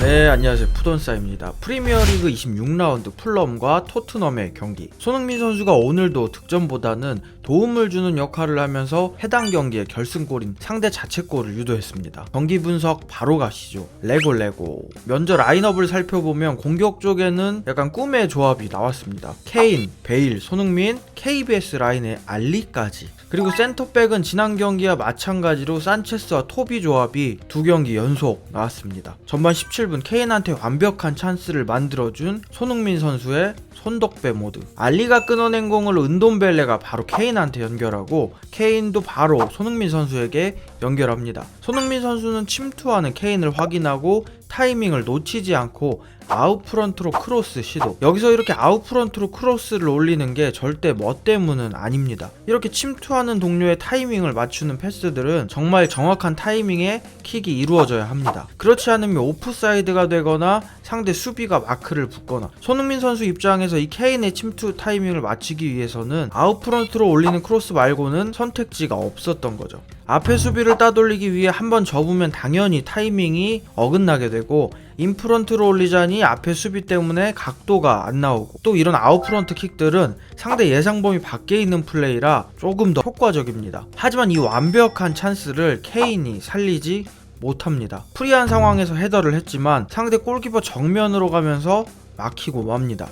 네, 안녕하세요. 푸돈싸입니다. 프리미어리그 26라운드 풀럼과 토트넘의 경기. 손흥민 선수가 오늘도 득점보다는 도움을 주는 역할을 하면서 해당 경기의 결승골인 상대 자책골을 유도했습니다. 경기 분석 바로 가시죠. 레고. 먼저 라인업을 살펴보면 공격 쪽에는 약간 꿈의 조합이 나왔습니다. 케인, 베일, 손흥민, KBS 라인의 알리까지. 그리고 센터백은 지난 경기와 마찬가지로 산체스와 토비 조합이 두 경기 연속 나왔습니다. 전반 17분 케인한테 완벽한 찬스를 만들어준 손흥민 선수의 손덕배 모드. 알리가 끊어낸 공을 은돔벨레가 바로 케인한테 연결하고 케인도 바로 손흥민 선수에게 연결합니다. 손흥민 선수는 침투하는 케인을 확인하고 타이밍을 놓치지 않고 아웃프런트로 크로스 시도. 여기서 이렇게 아웃프런트로 크로스를 올리는 게 절대 뭐 때문은 아닙니다. 이렇게 침투하는 동료의 타이밍을 맞추는 패스들은 정말 정확한 타이밍에 킥이 이루어져야 합니다. 그렇지 않으면 오프사이드가 되거나 상대 수비가 마크를 붙거나. 손흥민 선수 입장에서 이 케인의 침투 타이밍을 맞추기 위해서는 아웃프런트로 올리는 크로스 말고는 선택지가 없었던 거죠. 앞에 수비를 따돌리기 위해 한번 접으면 당연히 타이밍이 어긋나게 되고 인프런트로 올리자니 앞에 수비 때문에 각도가 안 나오고, 또 이런 아웃프런트 킥들은 상대 예상 범위 밖에 있는 플레이라 조금 더 효과적입니다. 하지만 이 완벽한 찬스를 케인이 살리지 못합니다. 프리한 상황에서 헤더를 했지만 상대 골키퍼 정면으로 가면서 막히고 맙니다.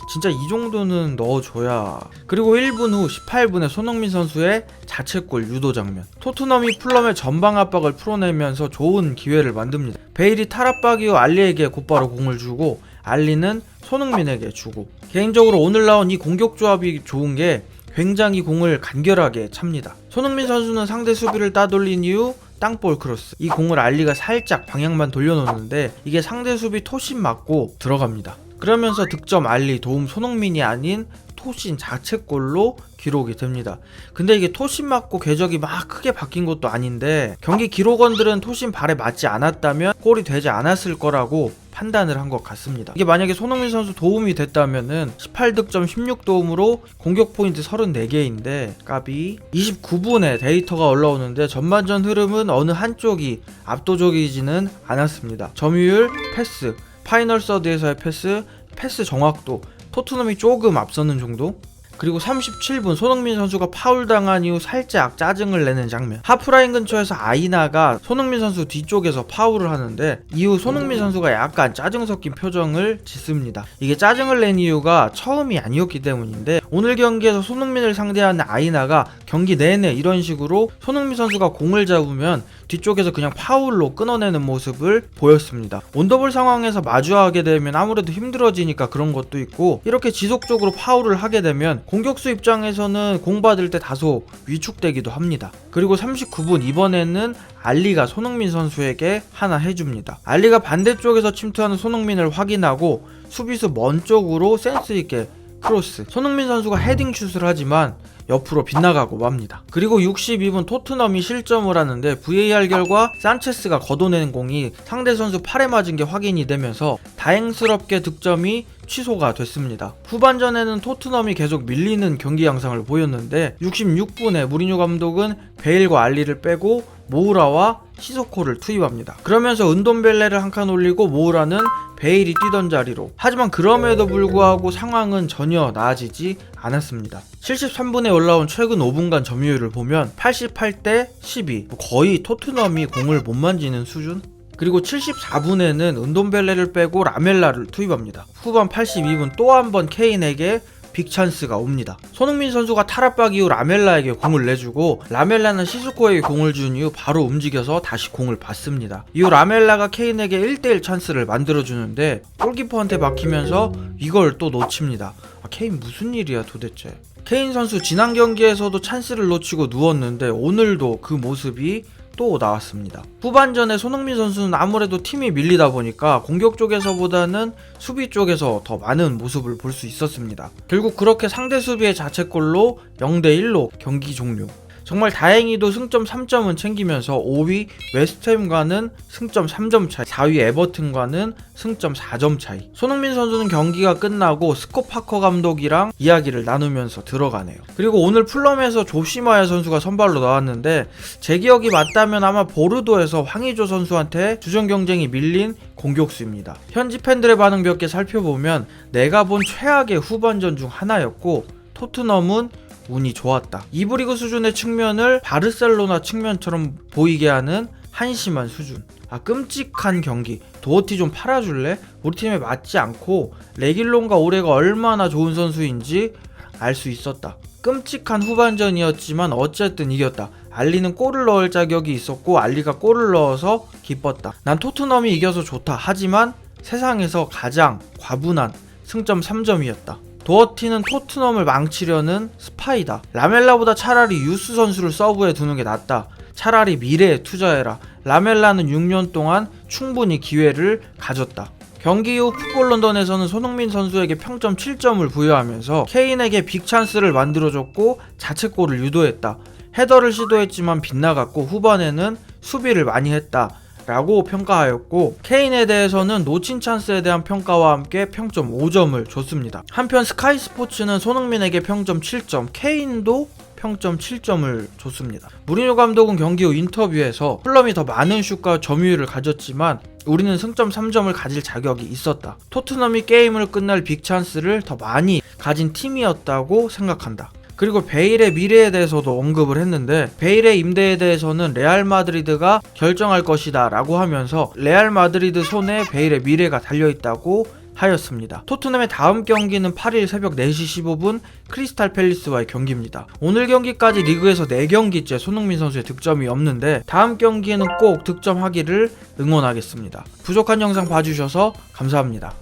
진짜 이 정도는 넣어줘야. 그리고 1분 후 18분에 손흥민 선수의 자책골 유도 장면. 토트넘이 풀럼의 전방 압박을 풀어내면서 좋은 기회를 만듭니다. 베일이 탈압박 이후 알리에게 곧바로 공을 주고 알리는 손흥민에게 주고. 개인적으로 오늘 나온 이 공격 조합이 좋은 게 굉장히 공을 간결하게 찹니다. 손흥민 선수는 상대 수비를 따돌린 이후 땅볼 크로스. 이 공을 알리가 살짝 방향만 돌려놓는데 이게 상대 수비 토신 맞고 들어갑니다. 그러면서 득점 알리, 도움 손흥민이 아닌 토신 자책골로 기록이 됩니다. 근데 이게 토신 맞고 궤적이 막 크게 바뀐 것도 아닌데 경기 기록원들은 토신 발에 맞지 않았다면 골이 되지 않았을 거라고 판단을 한 것 같습니다. 이게 만약에 손흥민 선수 도움이 됐다면은 18득점 16도움으로 공격 포인트 34개인데 까비. 29분에 데이터가 올라오는데 전반전 흐름은 어느 한쪽이 압도적이지는 않았습니다. 점유율, 패스, 파이널 서드에서의 패스 정확도 토트넘이 조금 앞서는 정도? 그리고 37분 손흥민 선수가 파울당한 이후 살짝 짜증을 내는 장면. 하프라인 근처에서 아이나가 손흥민 선수 뒤쪽에서 파울을 하는데 이후 손흥민 선수가 약간 짜증 섞인 표정을 짓습니다. 이게 짜증을 낸 이유가 처음이 아니었기 때문인데 오늘 경기에서 손흥민을 상대하는 아이나가 경기 내내 이런 식으로 손흥민 선수가 공을 잡으면 뒤쪽에서 그냥 파울로 끊어내는 모습을 보였습니다. 온더볼 상황에서 마주하게 되면 아무래도 힘들어지니까 그런 것도 있고, 이렇게 지속적으로 파울을 하게 되면 공격수 입장에서는 공 받을 때 다소 위축되기도 합니다. 그리고 39분 이번에는 알리가 손흥민 선수에게 하나 해줍니다. 알리가 반대쪽에서 침투하는 손흥민을 확인하고 수비수 먼 쪽으로 센스있게 크로스. 손흥민 선수가 헤딩 슛을 하지만 옆으로 빗나가고 맙니다. 그리고 62분 토트넘이 실점을 하는데 VAR 결과 산체스가 걷어내는 공이 상대 선수 팔에 맞은 게 확인이 되면서 다행스럽게 득점이 취소가 됐습니다. 후반전에는 토트넘이 계속 밀리는 경기 양상을 보였는데 66분에 무리뉴 감독은 베일과 알리를 빼고 모우라와 시소코를 투입합니다. 그러면서 은돔벨레를 한 칸 올리고 모우라는 베일이 뛰던 자리로. 하지만 그럼에도 불구하고 상황은 전혀 나아지지 않았습니다. 73분에 올라온 최근 5분간 점유율을 보면 88대 12, 거의 토트넘이 공을 못 만지는 수준? 그리고 74분에는 은돔벨레를 빼고 라멜라를 투입합니다. 후반 82분 또 한 번 케인에게 빅찬스가 옵니다. 손흥민 선수가 탈압박 이후 라멜라에게 공을 내주고 라멜라는 시스코에게 공을 준 이후 바로 움직여서 다시 공을 받습니다. 이후 라멜라가 케인에게 1대1 찬스를 만들어주는데 골키퍼한테 막히면서 이걸 또 놓칩니다. 케인 무슨 일이야 도대체. 케인 선수 지난 경기에서도 찬스를 놓치고 누웠는데 오늘도 그 모습이 또 나왔습니다. 후반전에 손흥민 선수는 아무래도 팀이 밀리다 보니까 공격 쪽에서보다는 수비 쪽에서 더 많은 모습을 볼 수 있었습니다. 결국 그렇게 상대 수비의 자책골로 0대1로 경기 종료. 정말 다행히도 승점 3점은 챙기면서 5위 웨스트햄과는 승점 3점 차이, 4위 에버튼과는 승점 4점 차이. 손흥민 선수는 경기가 끝나고 스콧 파커 감독이랑 이야기를 나누면서 들어가네요. 그리고 오늘 풀럼에서 조시마야 선수가 선발로 나왔는데 제 기억이 맞다면 아마 보르도에서 황의조 선수한테 주전 경쟁이 밀린 공격수입니다. 현지 팬들의 반응 몇 개 살펴보면 내가 본 최악의 후반전 중 하나였고 토트넘은 운이 좋았다. 2부 리그 수준의 측면을 바르셀로나 측면처럼 보이게 하는 한심한 수준. 끔찍한 경기. 도어티 좀 팔아줄래? 우리 팀에 맞지 않고 레길론과 오레가 얼마나 좋은 선수인지 알 수 있었다. 끔찍한 후반전이었지만 어쨌든 이겼다. 알리는 골을 넣을 자격이 있었고 알리가 골을 넣어서 기뻤다. 난 토트넘이 이겨서 좋다. 하지만 세상에서 가장 과분한 승점 3점이었다. 도어티는 토트넘을 망치려는 스파이다. 라멜라보다 차라리 유스 선수를 서브에 두는 게 낫다. 차라리 미래에 투자해라. 라멜라는 6년 동안 충분히 기회를 가졌다. 경기 후 풋볼 런던에서는 손흥민 선수에게 평점 7점을 부여하면서 케인에게 빅찬스를 만들어줬고 자책골을 유도했다. 헤더를 시도했지만 빗나갔고 후반에는 수비를 많이 했다 라고 평가하였고, 케인에 대해서는 놓친 찬스에 대한 평가와 함께 평점 5점을 줬습니다. 한편 스카이 스포츠는 손흥민에게 평점 7점, 케인도 평점 7점을 줬습니다. 무리뉴 감독은 경기 후 인터뷰에서 풀럼이 더 많은 슛과 점유율을 가졌지만 우리는 승점 3점을 가질 자격이 있었다. 토트넘이 게임을 끝날 빅찬스를 더 많이 가진 팀이었다고 생각한다. 그리고 베일의 미래에 대해서도 언급을 했는데, 베일의 임대에 대해서는 레알 마드리드가 결정할 것이다 라고 하면서 레알 마드리드 손에 베일의 미래가 달려있다고 하였습니다. 토트넘의 다음 경기는 8일 새벽 4시 15분 크리스탈 팰리스와의 경기입니다. 오늘 경기까지 리그에서 4경기째 손흥민 선수의 득점이 없는데 다음 경기에는 꼭 득점하기를 응원하겠습니다. 부족한 영상 봐주셔서 감사합니다.